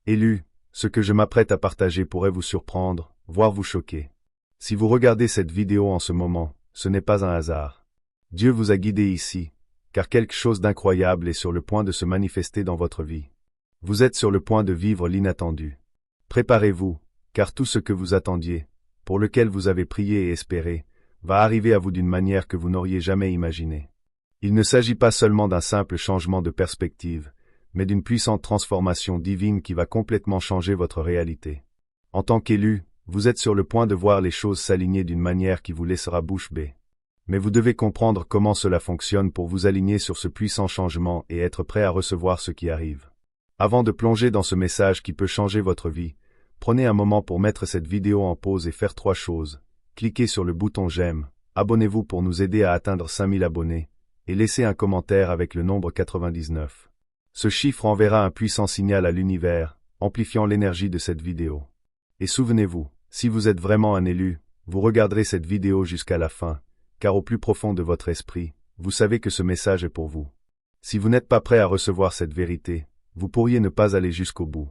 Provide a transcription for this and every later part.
Élus, ce que je m'apprête à partager pourrait vous surprendre, voire vous choquer. Si vous regardez cette vidéo en ce moment, ce n'est pas un hasard. Dieu vous a guidé ici, car quelque chose d'incroyable est sur le point de se manifester dans votre vie. Vous êtes sur le point de vivre l'inattendu. Préparez-vous, car tout ce que vous attendiez, pour lequel vous avez prié et espéré, va arriver à vous d'une manière que vous n'auriez jamais imaginée. Il ne s'agit pas seulement d'un simple changement de perspective, mais d'une puissante transformation divine qui va complètement changer votre réalité. En tant qu'élu, vous êtes sur le point de voir les choses s'aligner d'une manière qui vous laissera bouche bée. Mais vous devez comprendre comment cela fonctionne pour vous aligner sur ce puissant changement et être prêt à recevoir ce qui arrive. Avant de plonger dans ce message qui peut changer votre vie, prenez un moment pour mettre cette vidéo en pause et faire 3 choses. Cliquez sur le bouton j'aime, abonnez-vous pour nous aider à atteindre 5000 abonnés, et laissez un commentaire avec le nombre 99. Ce chiffre enverra un puissant signal à l'univers, amplifiant l'énergie de cette vidéo. Et souvenez-vous, si vous êtes vraiment un élu, vous regarderez cette vidéo jusqu'à la fin, car au plus profond de votre esprit, vous savez que ce message est pour vous. Si vous n'êtes pas prêt à recevoir cette vérité, vous pourriez ne pas aller jusqu'au bout.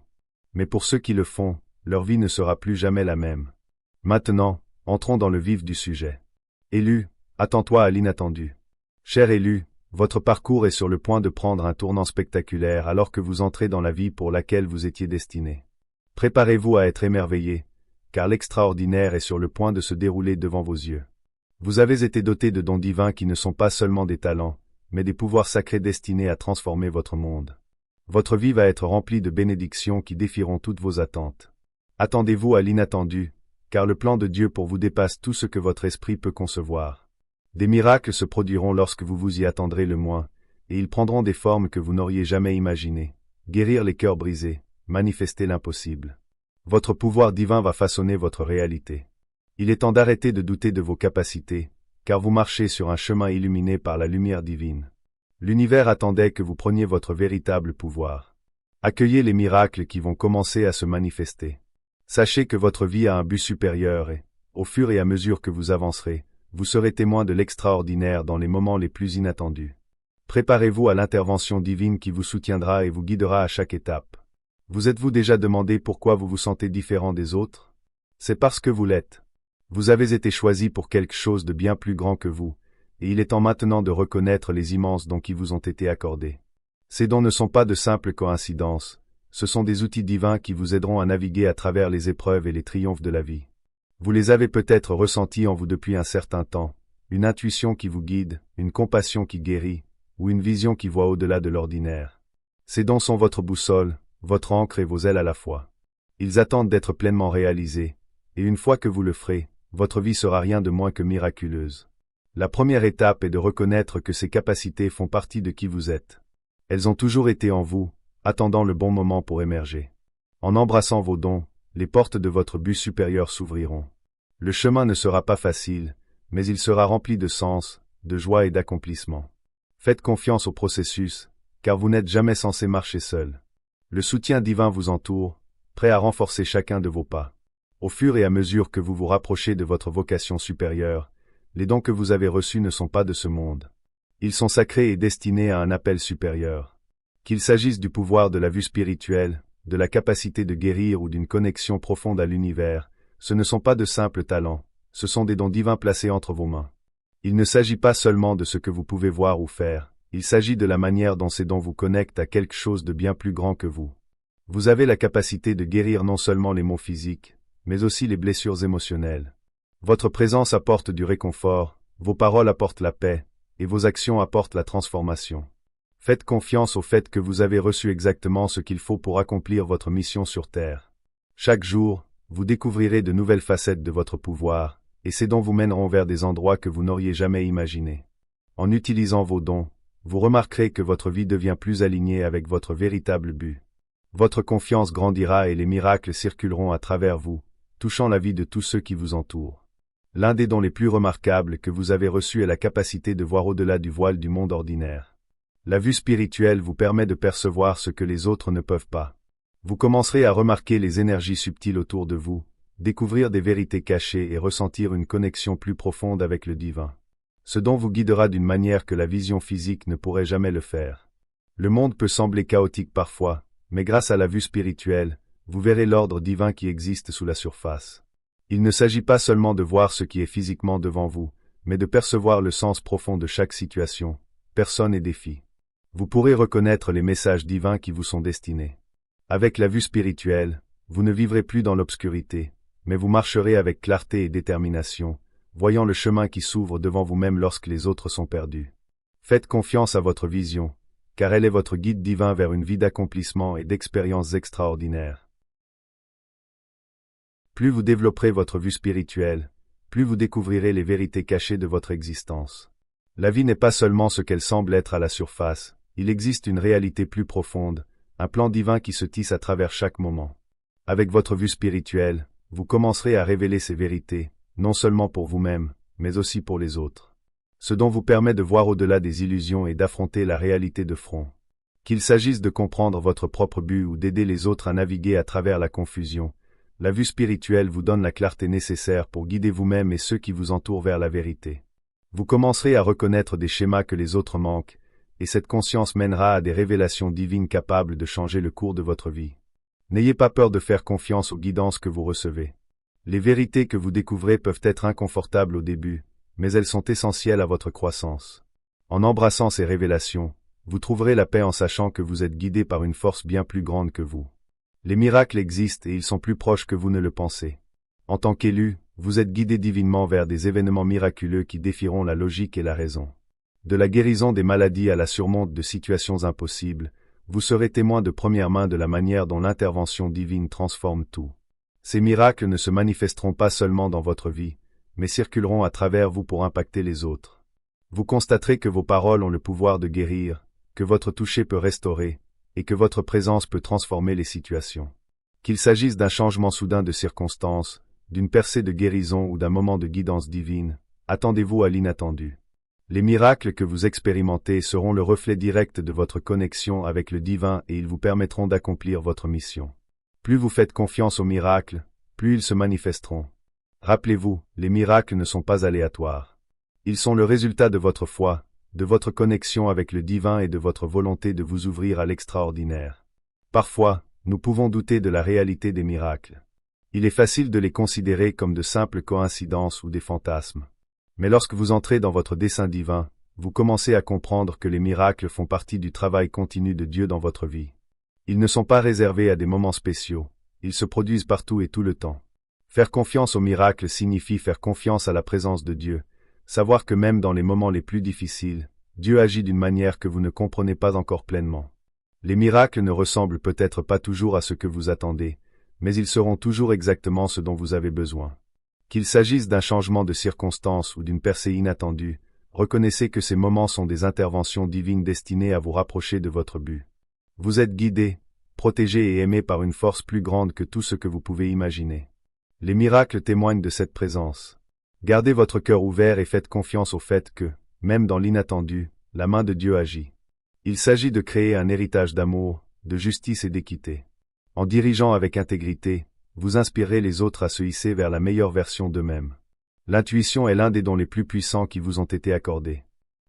Mais pour ceux qui le font, leur vie ne sera plus jamais la même. Maintenant, entrons dans le vif du sujet. Élu, attends-toi à l'inattendu. Cher élu, votre parcours est sur le point de prendre un tournant spectaculaire alors que vous entrez dans la vie pour laquelle vous étiez destiné. Préparez-vous à être émerveillé, car l'extraordinaire est sur le point de se dérouler devant vos yeux. Vous avez été doté de dons divins qui ne sont pas seulement des talents, mais des pouvoirs sacrés destinés à transformer votre monde. Votre vie va être remplie de bénédictions qui défieront toutes vos attentes. Attendez-vous à l'inattendu, car le plan de Dieu pour vous dépasse tout ce que votre esprit peut concevoir. Des miracles se produiront lorsque vous vous y attendrez le moins, et ils prendront des formes que vous n'auriez jamais imaginées. Guérir les cœurs brisés, manifester l'impossible. Votre pouvoir divin va façonner votre réalité. Il est temps d'arrêter de douter de vos capacités, car vous marchez sur un chemin illuminé par la lumière divine. L'univers attendait que vous preniez votre véritable pouvoir. Accueillez les miracles qui vont commencer à se manifester. Sachez que votre vie a un but supérieur et, au fur et à mesure que vous avancerez, vous serez témoin de l'extraordinaire dans les moments les plus inattendus. Préparez-vous à l'intervention divine qui vous soutiendra et vous guidera à chaque étape. Vous êtes-vous déjà demandé pourquoi vous vous sentez différent des autres? C'est parce que vous l'êtes. Vous avez été choisi pour quelque chose de bien plus grand que vous, et il est temps maintenant de reconnaître les immenses dons qui vous ont été accordés. Ces dons ne sont pas de simples coïncidences, ce sont des outils divins qui vous aideront à naviguer à travers les épreuves et les triomphes de la vie. Vous les avez peut-être ressentis en vous depuis un certain temps, une intuition qui vous guide, une compassion qui guérit, ou une vision qui voit au-delà de l'ordinaire. Ces dons sont votre boussole, votre ancre et vos ailes à la fois. Ils attendent d'être pleinement réalisés, et une fois que vous le ferez, votre vie sera rien de moins que miraculeuse. La première étape est de reconnaître que ces capacités font partie de qui vous êtes. Elles ont toujours été en vous, attendant le bon moment pour émerger. En embrassant vos dons, les portes de votre but supérieur s'ouvriront. Le chemin ne sera pas facile, mais il sera rempli de sens, de joie et d'accomplissement. Faites confiance au processus, car vous n'êtes jamais censé marcher seul. Le soutien divin vous entoure, prêt à renforcer chacun de vos pas. Au fur et à mesure que vous vous rapprochez de votre vocation supérieure, les dons que vous avez reçus ne sont pas de ce monde. Ils sont sacrés et destinés à un appel supérieur. Qu'il s'agisse du pouvoir de la vue spirituelle, de la capacité de guérir ou d'une connexion profonde à l'univers, ce ne sont pas de simples talents, ce sont des dons divins placés entre vos mains. Il ne s'agit pas seulement de ce que vous pouvez voir ou faire, il s'agit de la manière dont ces dons vous connectent à quelque chose de bien plus grand que vous. Vous avez la capacité de guérir non seulement les maux physiques, mais aussi les blessures émotionnelles. Votre présence apporte du réconfort, vos paroles apportent la paix, et vos actions apportent la transformation. Faites confiance au fait que vous avez reçu exactement ce qu'il faut pour accomplir votre mission sur Terre. Chaque jour, vous découvrirez de nouvelles facettes de votre pouvoir, et ces dons vous mèneront vers des endroits que vous n'auriez jamais imaginés. En utilisant vos dons, vous remarquerez que votre vie devient plus alignée avec votre véritable but. Votre confiance grandira et les miracles circuleront à travers vous, touchant la vie de tous ceux qui vous entourent. L'un des dons les plus remarquables que vous avez reçus est la capacité de voir au-delà du voile du monde ordinaire. La vue spirituelle vous permet de percevoir ce que les autres ne peuvent pas. Vous commencerez à remarquer les énergies subtiles autour de vous, découvrir des vérités cachées et ressentir une connexion plus profonde avec le divin. Ce don vous guidera d'une manière que la vision physique ne pourrait jamais le faire. Le monde peut sembler chaotique parfois, mais grâce à la vue spirituelle, vous verrez l'ordre divin qui existe sous la surface. Il ne s'agit pas seulement de voir ce qui est physiquement devant vous, mais de percevoir le sens profond de chaque situation, personne et défi. Vous pourrez reconnaître les messages divins qui vous sont destinés. Avec la vue spirituelle, vous ne vivrez plus dans l'obscurité, mais vous marcherez avec clarté et détermination, voyant le chemin qui s'ouvre devant vous-même lorsque les autres sont perdus. Faites confiance à votre vision, car elle est votre guide divin vers une vie d'accomplissement et d'expériences extraordinaires. Plus vous développerez votre vue spirituelle, plus vous découvrirez les vérités cachées de votre existence. La vie n'est pas seulement ce qu'elle semble être à la surface, il existe une réalité plus profonde, un plan divin qui se tisse à travers chaque moment. Avec votre vue spirituelle, vous commencerez à révéler ces vérités, non seulement pour vous-même, mais aussi pour les autres. Ce dont vous permet de voir au-delà des illusions et d'affronter la réalité de front. Qu'il s'agisse de comprendre votre propre but ou d'aider les autres à naviguer à travers la confusion, la vue spirituelle vous donne la clarté nécessaire pour guider vous-même et ceux qui vous entourent vers la vérité. Vous commencerez à reconnaître des schémas que les autres manquent, et cette conscience mènera à des révélations divines capables de changer le cours de votre vie. N'ayez pas peur de faire confiance aux guidances que vous recevez. Les vérités que vous découvrez peuvent être inconfortables au début, mais elles sont essentielles à votre croissance. En embrassant ces révélations, vous trouverez la paix en sachant que vous êtes guidé par une force bien plus grande que vous. Les miracles existent et ils sont plus proches que vous ne le pensez. En tant qu'élu, vous êtes guidé divinement vers des événements miraculeux qui défieront la logique et la raison. De la guérison des maladies à la surmonte de situations impossibles, vous serez témoin de première main de la manière dont l'intervention divine transforme tout. Ces miracles ne se manifesteront pas seulement dans votre vie, mais circuleront à travers vous pour impacter les autres. Vous constaterez que vos paroles ont le pouvoir de guérir, que votre toucher peut restaurer, et que votre présence peut transformer les situations. Qu'il s'agisse d'un changement soudain de circonstances, d'une percée de guérison ou d'un moment de guidance divine, attendez-vous à l'inattendu. Les miracles que vous expérimentez seront le reflet direct de votre connexion avec le divin et ils vous permettront d'accomplir votre mission. Plus vous faites confiance aux miracles, plus ils se manifesteront. Rappelez-vous, les miracles ne sont pas aléatoires. Ils sont le résultat de votre foi, de votre connexion avec le divin et de votre volonté de vous ouvrir à l'extraordinaire. Parfois, nous pouvons douter de la réalité des miracles. Il est facile de les considérer comme de simples coïncidences ou des fantasmes. Mais lorsque vous entrez dans votre dessein divin, vous commencez à comprendre que les miracles font partie du travail continu de Dieu dans votre vie. Ils ne sont pas réservés à des moments spéciaux, ils se produisent partout et tout le temps. Faire confiance aux miracles signifie faire confiance à la présence de Dieu, savoir que même dans les moments les plus difficiles, Dieu agit d'une manière que vous ne comprenez pas encore pleinement. Les miracles ne ressemblent peut-être pas toujours à ce que vous attendez, mais ils seront toujours exactement ce dont vous avez besoin. Qu'il s'agisse d'un changement de circonstance ou d'une percée inattendue, reconnaissez que ces moments sont des interventions divines destinées à vous rapprocher de votre but. Vous êtes guidé, protégé et aimé par une force plus grande que tout ce que vous pouvez imaginer. Les miracles témoignent de cette présence. Gardez votre cœur ouvert et faites confiance au fait que, même dans l'inattendu, la main de Dieu agit. Il s'agit de créer un héritage d'amour, de justice et d'équité. En dirigeant avec intégrité, vous inspirerez les autres à se hisser vers la meilleure version d'eux-mêmes. L'intuition est l'un des dons les plus puissants qui vous ont été accordés.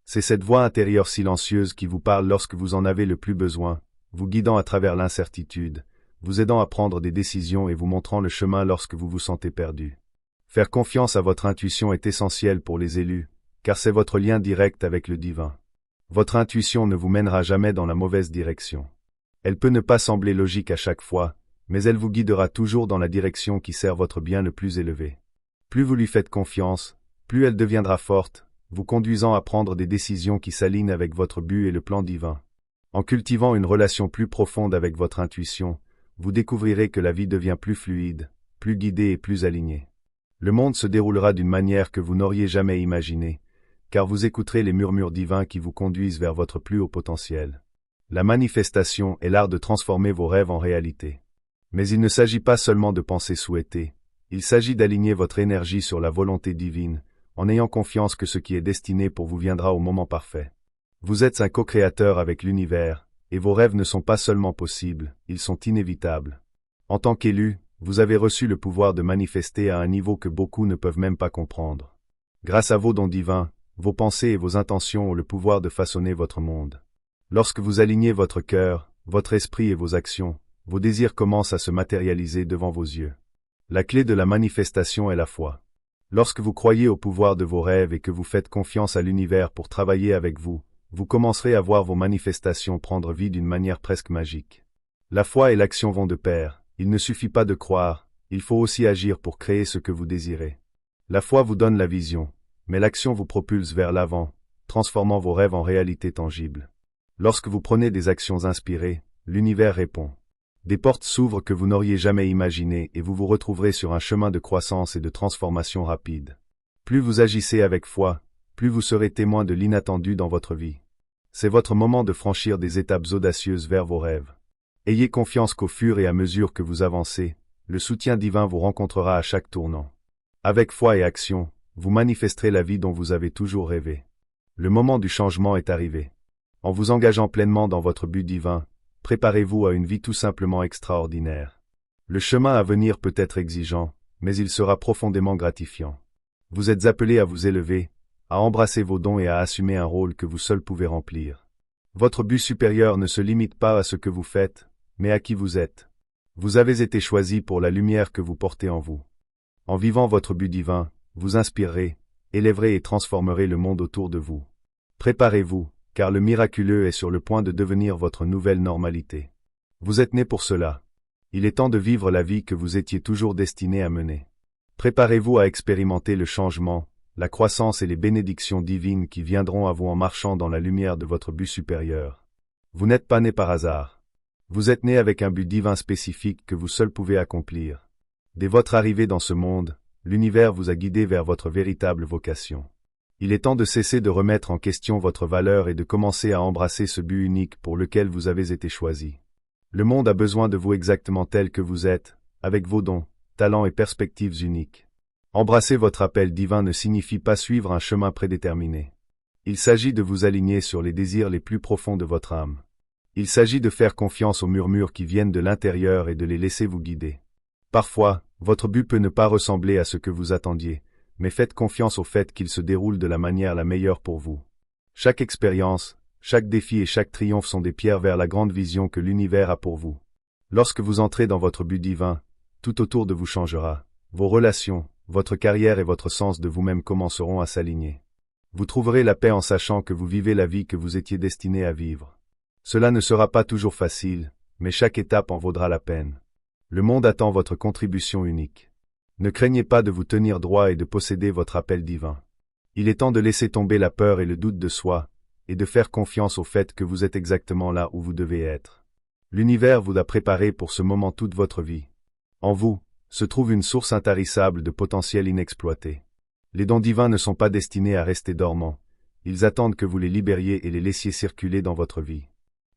C'est cette voix intérieure silencieuse qui vous parle lorsque vous en avez le plus besoin, vous guidant à travers l'incertitude, vous aidant à prendre des décisions et vous montrant le chemin lorsque vous vous sentez perdu. Faire confiance à votre intuition est essentiel pour les élus, car c'est votre lien direct avec le divin. Votre intuition ne vous mènera jamais dans la mauvaise direction. Elle peut ne pas sembler logique à chaque fois, mais elle vous guidera toujours dans la direction qui sert votre bien le plus élevé. Plus vous lui faites confiance, plus elle deviendra forte, vous conduisant à prendre des décisions qui s'alignent avec votre but et le plan divin. En cultivant une relation plus profonde avec votre intuition, vous découvrirez que la vie devient plus fluide, plus guidée et plus alignée. Le monde se déroulera d'une manière que vous n'auriez jamais imaginée, car vous écouterez les murmures divins qui vous conduisent vers votre plus haut potentiel. La manifestation est l'art de transformer vos rêves en réalité. Mais il ne s'agit pas seulement de penser souhaiter, il s'agit d'aligner votre énergie sur la volonté divine, en ayant confiance que ce qui est destiné pour vous viendra au moment parfait. Vous êtes un co-créateur avec l'univers, et vos rêves ne sont pas seulement possibles, ils sont inévitables. En tant qu'élu, vous avez reçu le pouvoir de manifester à un niveau que beaucoup ne peuvent même pas comprendre. Grâce à vos dons divins, vos pensées et vos intentions ont le pouvoir de façonner votre monde. Lorsque vous alignez votre cœur, votre esprit et vos actions, vos désirs commencent à se matérialiser devant vos yeux. La clé de la manifestation est la foi. Lorsque vous croyez au pouvoir de vos rêves et que vous faites confiance à l'univers pour travailler avec vous, vous commencerez à voir vos manifestations prendre vie d'une manière presque magique. La foi et l'action vont de pair. Il ne suffit pas de croire, il faut aussi agir pour créer ce que vous désirez. La foi vous donne la vision, mais l'action vous propulse vers l'avant, transformant vos rêves en réalité tangible. Lorsque vous prenez des actions inspirées, l'univers répond. Des portes s'ouvrent que vous n'auriez jamais imaginées et vous vous retrouverez sur un chemin de croissance et de transformation rapide. Plus vous agissez avec foi, plus vous serez témoin de l'inattendu dans votre vie. C'est votre moment de franchir des étapes audacieuses vers vos rêves. Ayez confiance qu'au fur et à mesure que vous avancez, le soutien divin vous rencontrera à chaque tournant. Avec foi et action, vous manifesterez la vie dont vous avez toujours rêvé. Le moment du changement est arrivé. En vous engageant pleinement dans votre but divin, préparez-vous à une vie tout simplement extraordinaire. Le chemin à venir peut être exigeant, mais il sera profondément gratifiant. Vous êtes appelé à vous élever, à embrasser vos dons et à assumer un rôle que vous seul pouvez remplir. Votre but supérieur ne se limite pas à ce que vous faites, mais à qui vous êtes. Vous avez été choisi pour la lumière que vous portez en vous. En vivant votre but divin, vous inspirerez, élèverez et transformerez le monde autour de vous. Préparez-vous, car le miraculeux est sur le point de devenir votre nouvelle normalité. Vous êtes né pour cela. Il est temps de vivre la vie que vous étiez toujours destiné à mener. Préparez-vous à expérimenter le changement, la croissance et les bénédictions divines qui viendront à vous en marchant dans la lumière de votre but supérieur. Vous n'êtes pas né par hasard. Vous êtes né avec un but divin spécifique que vous seul pouvez accomplir. Dès votre arrivée dans ce monde, l'univers vous a guidé vers votre véritable vocation. Il est temps de cesser de remettre en question votre valeur et de commencer à embrasser ce but unique pour lequel vous avez été choisi. Le monde a besoin de vous exactement tel que vous êtes, avec vos dons, talents et perspectives uniques. Embrasser votre appel divin ne signifie pas suivre un chemin prédéterminé. Il s'agit de vous aligner sur les désirs les plus profonds de votre âme. Il s'agit de faire confiance aux murmures qui viennent de l'intérieur et de les laisser vous guider. Parfois, votre but peut ne pas ressembler à ce que vous attendiez, mais faites confiance au fait qu'il se déroule de la manière la meilleure pour vous. Chaque expérience, chaque défi et chaque triomphe sont des pierres vers la grande vision que l'univers a pour vous. Lorsque vous entrez dans votre but divin, tout autour de vous changera. Vos relations, votre carrière et votre sens de vous-même commenceront à s'aligner. Vous trouverez la paix en sachant que vous vivez la vie que vous étiez destiné à vivre. Cela ne sera pas toujours facile, mais chaque étape en vaudra la peine. Le monde attend votre contribution unique. Ne craignez pas de vous tenir droit et de posséder votre appel divin. Il est temps de laisser tomber la peur et le doute de soi, et de faire confiance au fait que vous êtes exactement là où vous devez être. L'univers vous a préparé pour ce moment toute votre vie. En vous, se trouve une source intarissable de potentiel inexploité. Les dons divins ne sont pas destinés à rester dormants. Ils attendent que vous les libériez et les laissiez circuler dans votre vie.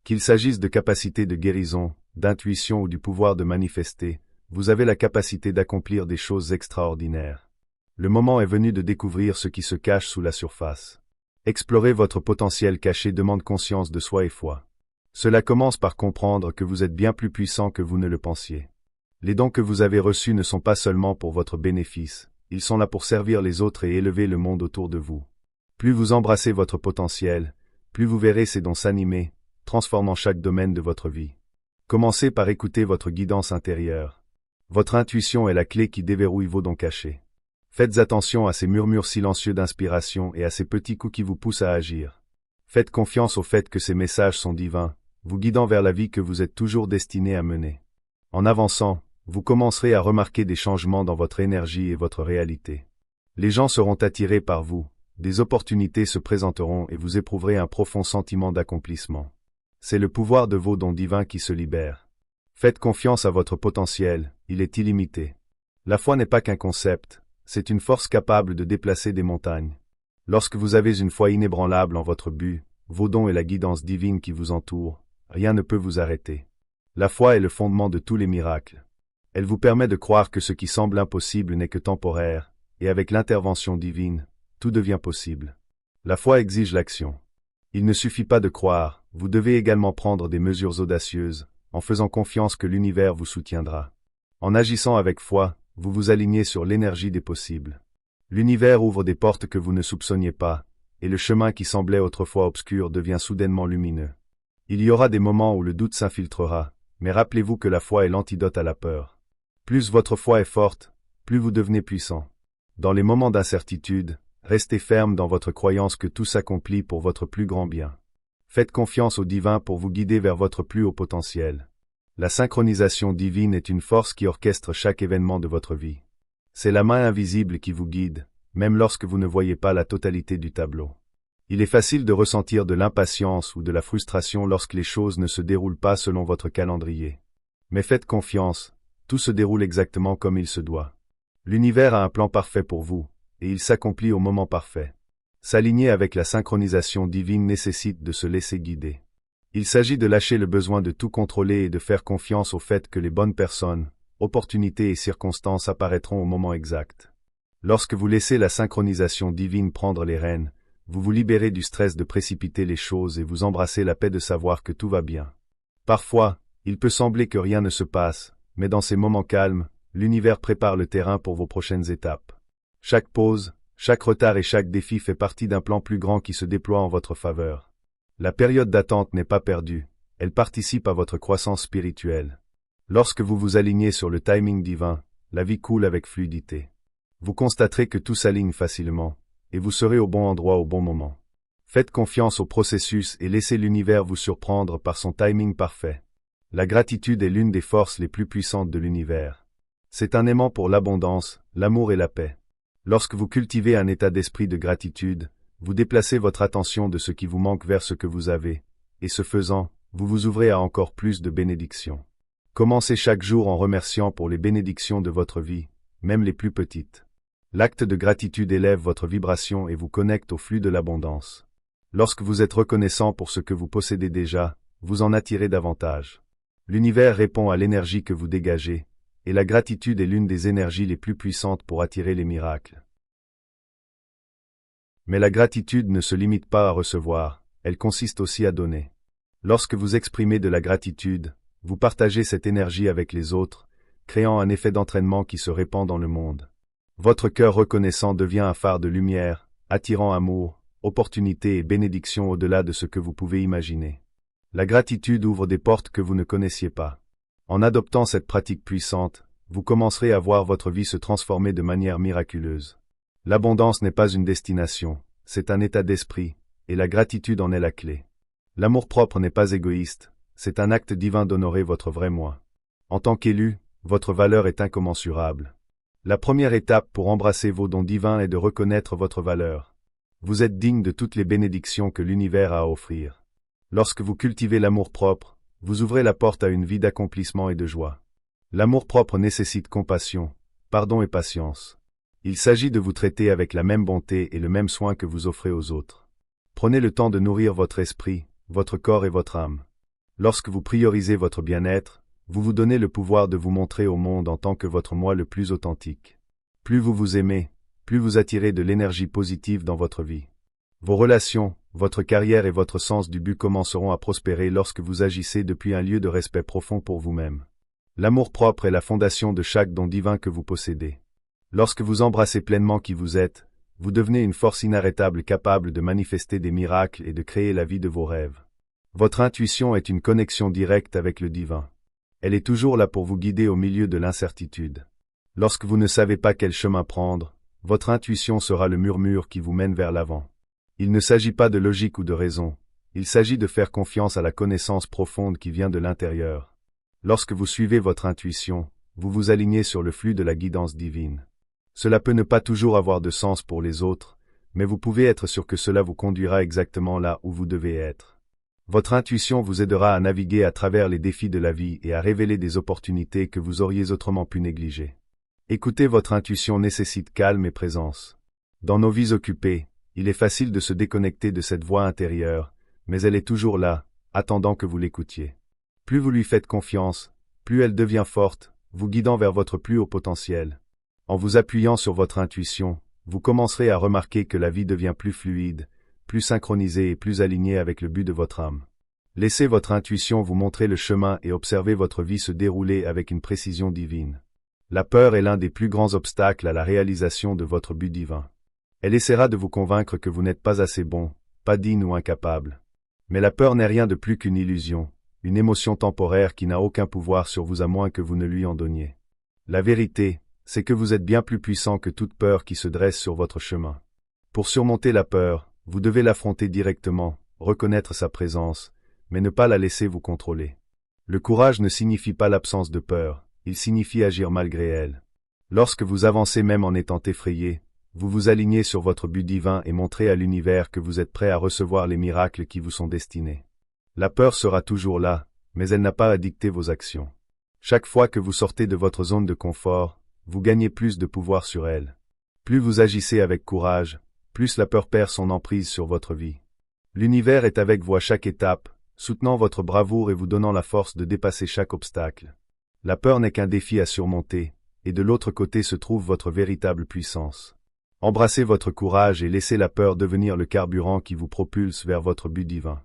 Qu'il s'agisse de capacités de guérison, d'intuition ou du pouvoir de manifester, vous avez la capacité d'accomplir des choses extraordinaires. Le moment est venu de découvrir ce qui se cache sous la surface. Explorer votre potentiel caché demande conscience de soi et foi. Cela commence par comprendre que vous êtes bien plus puissant que vous ne le pensiez. Les dons que vous avez reçus ne sont pas seulement pour votre bénéfice, ils sont là pour servir les autres et élever le monde autour de vous. Plus vous embrassez votre potentiel, plus vous verrez ces dons s'animer, transformant chaque domaine de votre vie. Commencez par écouter votre guidance intérieure. Votre intuition est la clé qui déverrouille vos dons cachés. Faites attention à ces murmures silencieux d'inspiration et à ces petits coups qui vous poussent à agir. Faites confiance au fait que ces messages sont divins, vous guidant vers la vie que vous êtes toujours destiné à mener. En avançant, vous commencerez à remarquer des changements dans votre énergie et votre réalité. Les gens seront attirés par vous, des opportunités se présenteront et vous éprouverez un profond sentiment d'accomplissement. C'est le pouvoir de vos dons divins qui se libère. Faites confiance à votre potentiel, il est illimité. La foi n'est pas qu'un concept, c'est une force capable de déplacer des montagnes. Lorsque vous avez une foi inébranlable en votre but, vos dons et la guidance divine qui vous entoure, rien ne peut vous arrêter. La foi est le fondement de tous les miracles. Elle vous permet de croire que ce qui semble impossible n'est que temporaire, et avec l'intervention divine, tout devient possible. La foi exige l'action. Il ne suffit pas de croire, vous devez également prendre des mesures audacieuses, en faisant confiance que l'univers vous soutiendra. En agissant avec foi, vous vous alignez sur l'énergie des possibles. L'univers ouvre des portes que vous ne soupçonniez pas, et le chemin qui semblait autrefois obscur devient soudainement lumineux. Il y aura des moments où le doute s'infiltrera, Mais rappelez-vous que la foi est l'antidote à la peur. Plus votre foi est forte, plus vous devenez puissant. Dans les moments d'incertitude, restez ferme dans votre croyance que tout s'accomplit pour votre plus grand bien. Faites confiance au divin pour vous guider vers votre plus haut potentiel. La synchronisation divine est une force qui orchestre chaque événement de votre vie. C'est la main invisible qui vous guide, même lorsque vous ne voyez pas la totalité du tableau. Il est facile de ressentir de l'impatience ou de la frustration lorsque les choses ne se déroulent pas selon votre calendrier. Mais faites confiance, tout se déroule exactement comme il se doit. L'univers a un plan parfait pour vous, et il s'accomplit au moment parfait. S'aligner avec la synchronisation divine nécessite de se laisser guider. Il s'agit de lâcher le besoin de tout contrôler et de faire confiance au fait que les bonnes personnes, opportunités et circonstances apparaîtront au moment exact. Lorsque vous laissez la synchronisation divine prendre les rênes, vous vous libérez du stress de précipiter les choses et vous embrassez la paix de savoir que tout va bien. Parfois, il peut sembler que rien ne se passe, mais dans ces moments calmes, l'univers prépare le terrain pour vos prochaines étapes. Chaque pause, chaque retard et chaque défi fait partie d'un plan plus grand qui se déploie en votre faveur. La période d'attente n'est pas perdue, elle participe à votre croissance spirituelle. Lorsque vous vous alignez sur le timing divin, la vie coule avec fluidité. Vous constaterez que tout s'aligne facilement, et vous serez au bon endroit au bon moment. Faites confiance au processus et laissez l'univers vous surprendre par son timing parfait. La gratitude est l'une des forces les plus puissantes de l'univers. C'est un aimant pour l'abondance, l'amour et la paix. Lorsque vous cultivez un état d'esprit de gratitude, vous déplacez votre attention de ce qui vous manque vers ce que vous avez, et ce faisant, vous vous ouvrez à encore plus de bénédictions. Commencez chaque jour en remerciant pour les bénédictions de votre vie, même les plus petites. L'acte de gratitude élève votre vibration et vous connecte au flux de l'abondance. Lorsque vous êtes reconnaissant pour ce que vous possédez déjà, vous en attirez davantage. L'univers répond à l'énergie que vous dégagez, et la gratitude est l'une des énergies les plus puissantes pour attirer les miracles. Mais la gratitude ne se limite pas à recevoir, elle consiste aussi à donner. Lorsque vous exprimez de la gratitude, vous partagez cette énergie avec les autres, créant un effet d'entraînement qui se répand dans le monde. Votre cœur reconnaissant devient un phare de lumière, attirant amour, opportunités et bénédictions au-delà de ce que vous pouvez imaginer. La gratitude ouvre des portes que vous ne connaissiez pas. En adoptant cette pratique puissante, vous commencerez à voir votre vie se transformer de manière miraculeuse. L'abondance n'est pas une destination, c'est un état d'esprit, et la gratitude en est la clé. L'amour-propre n'est pas égoïste, c'est un acte divin d'honorer votre vrai moi. En tant qu'élu, votre valeur est incommensurable. La première étape pour embrasser vos dons divins est de reconnaître votre valeur. Vous êtes digne de toutes les bénédictions que l'univers a à offrir. Lorsque vous cultivez l'amour-propre, vous ouvrez la porte à une vie d'accomplissement et de joie. L'amour-propre nécessite compassion, pardon et patience. Il s'agit de vous traiter avec la même bonté et le même soin que vous offrez aux autres. Prenez le temps de nourrir votre esprit, votre corps et votre âme. Lorsque vous priorisez votre bien-être, vous vous donnez le pouvoir de vous montrer au monde en tant que votre moi le plus authentique. Plus vous vous aimez, plus vous attirez de l'énergie positive dans votre vie. Vos relations, votre carrière et votre sens du but commenceront à prospérer lorsque vous agissez depuis un lieu de respect profond pour vous-même. L'amour-propre est la fondation de chaque don divin que vous possédez. Lorsque vous embrassez pleinement qui vous êtes, vous devenez une force inarrêtable capable de manifester des miracles et de créer la vie de vos rêves. Votre intuition est une connexion directe avec le divin. Elle est toujours là pour vous guider au milieu de l'incertitude. Lorsque vous ne savez pas quel chemin prendre, votre intuition sera le murmure qui vous mène vers l'avant. Il ne s'agit pas de logique ou de raison, il s'agit de faire confiance à la connaissance profonde qui vient de l'intérieur. Lorsque vous suivez votre intuition, vous vous alignez sur le flux de la guidance divine. Cela peut ne pas toujours avoir de sens pour les autres, mais vous pouvez être sûr que cela vous conduira exactement là où vous devez être. Votre intuition vous aidera à naviguer à travers les défis de la vie et à révéler des opportunités que vous auriez autrement pu négliger. Écouter votre intuition nécessite calme et présence. Dans nos vies occupées, il est facile de se déconnecter de cette voix intérieure, mais elle est toujours là, attendant que vous l'écoutiez. Plus vous lui faites confiance, plus elle devient forte, vous guidant vers votre plus haut potentiel. En vous appuyant sur votre intuition, vous commencerez à remarquer que la vie devient plus fluide, plus synchronisée et plus alignée avec le but de votre âme. Laissez votre intuition vous montrer le chemin et observez votre vie se dérouler avec une précision divine. La peur est l'un des plus grands obstacles à la réalisation de votre but divin. Elle essaiera de vous convaincre que vous n'êtes pas assez bon, pas digne ou incapable. Mais la peur n'est rien de plus qu'une illusion, une émotion temporaire qui n'a aucun pouvoir sur vous à moins que vous ne lui en donniez. La vérité, c'est que vous êtes bien plus puissant que toute peur qui se dresse sur votre chemin. Pour surmonter la peur, vous devez l'affronter directement, reconnaître sa présence, mais ne pas la laisser vous contrôler. Le courage ne signifie pas l'absence de peur, il signifie agir malgré elle. Lorsque vous avancez même en étant effrayé, vous vous alignez sur votre but divin et montrez à l'univers que vous êtes prêt à recevoir les miracles qui vous sont destinés. La peur sera toujours là, mais elle n'a pas à dicter vos actions. Chaque fois que vous sortez de votre zone de confort, vous gagnez plus de pouvoir sur elle. Plus vous agissez avec courage, plus la peur perd son emprise sur votre vie. L'univers est avec vous à chaque étape, soutenant votre bravoure et vous donnant la force de dépasser chaque obstacle. La peur n'est qu'un défi à surmonter, et de l'autre côté se trouve votre véritable puissance. Embrassez votre courage et laissez la peur devenir le carburant qui vous propulse vers votre but divin.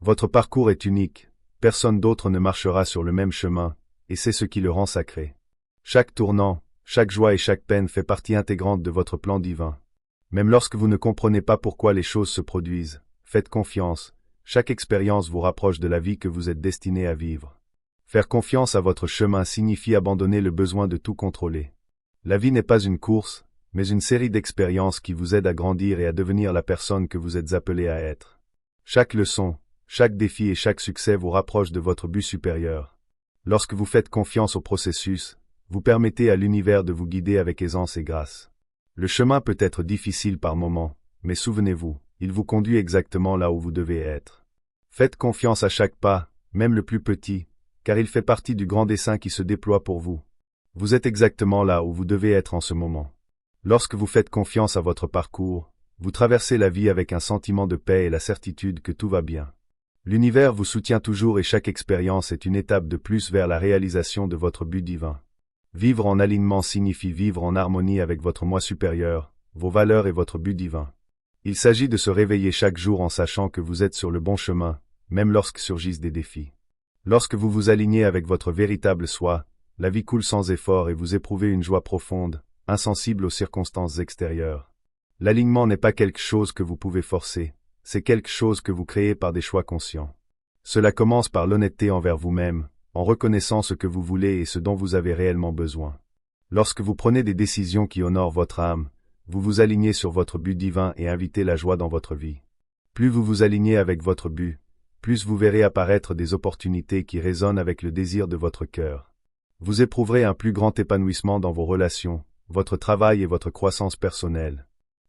Votre parcours est unique, personne d'autre ne marchera sur le même chemin, et c'est ce qui le rend sacré. Chaque tournant, chaque joie et chaque peine fait partie intégrante de votre plan divin. Même lorsque vous ne comprenez pas pourquoi les choses se produisent, faites confiance, chaque expérience vous rapproche de la vie que vous êtes destiné à vivre. Faire confiance à votre chemin signifie abandonner le besoin de tout contrôler. La vie n'est pas une course, mais une série d'expériences qui vous aident à grandir et à devenir la personne que vous êtes appelé à être. Chaque leçon, chaque défi et chaque succès vous rapproche de votre but supérieur. Lorsque vous faites confiance au processus, vous permettez à l'univers de vous guider avec aisance et grâce. Le chemin peut être difficile par moments, mais souvenez-vous, il vous conduit exactement là où vous devez être. Faites confiance à chaque pas, même le plus petit, car il fait partie du grand dessein qui se déploie pour vous. Vous êtes exactement là où vous devez être en ce moment. Lorsque vous faites confiance à votre parcours, vous traversez la vie avec un sentiment de paix et la certitude que tout va bien. L'univers vous soutient toujours et chaque expérience est une étape de plus vers la réalisation de votre but divin. Vivre en alignement signifie vivre en harmonie avec votre moi supérieur, vos valeurs et votre but divin. Il s'agit de se réveiller chaque jour en sachant que vous êtes sur le bon chemin, même lorsque surgissent des défis. Lorsque vous vous alignez avec votre véritable soi, la vie coule sans effort et vous éprouvez une joie profonde, insensible aux circonstances extérieures. L'alignement n'est pas quelque chose que vous pouvez forcer, c'est quelque chose que vous créez par des choix conscients. Cela commence par l'honnêteté envers vous-même, en reconnaissant ce que vous voulez et ce dont vous avez réellement besoin. Lorsque vous prenez des décisions qui honorent votre âme, vous vous alignez sur votre but divin et invitez la joie dans votre vie. Plus vous vous alignez avec votre but, plus vous verrez apparaître des opportunités qui résonnent avec le désir de votre cœur. Vous éprouverez un plus grand épanouissement dans vos relations, votre travail et votre croissance personnelle.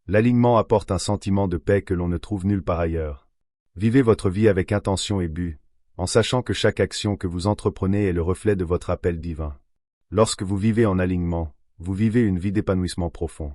L'alignement apporte un sentiment de paix que l'on ne trouve nulle part ailleurs. Vivez votre vie avec intention et but, en sachant que chaque action que vous entreprenez est le reflet de votre appel divin. Lorsque vous vivez en alignement, vous vivez une vie d'épanouissement profond.